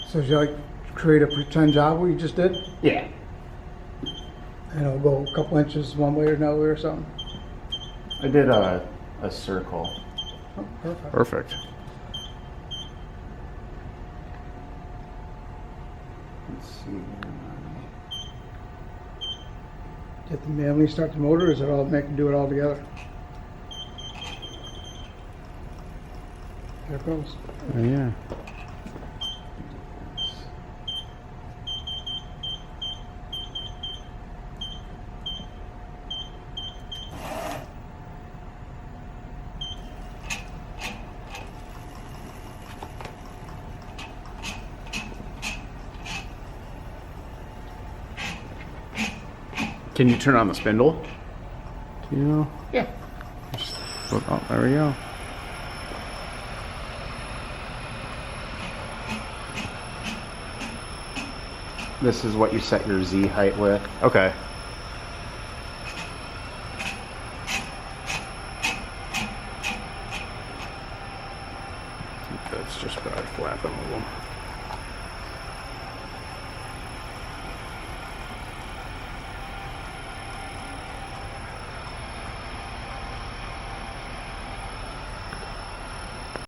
So should I create a pretend job we just did? Yeah. And it'll go a couple inches one way or another way or something? I did a circle. Oh, perfect. Perfect. Let's see. Do you have to manually start the motor, or is it all do it all together? There it goes. Oh, yeah. Can you turn on the spindle? Do you know? Yeah. Oh, there we go. This is what you set your Z height with. Okay.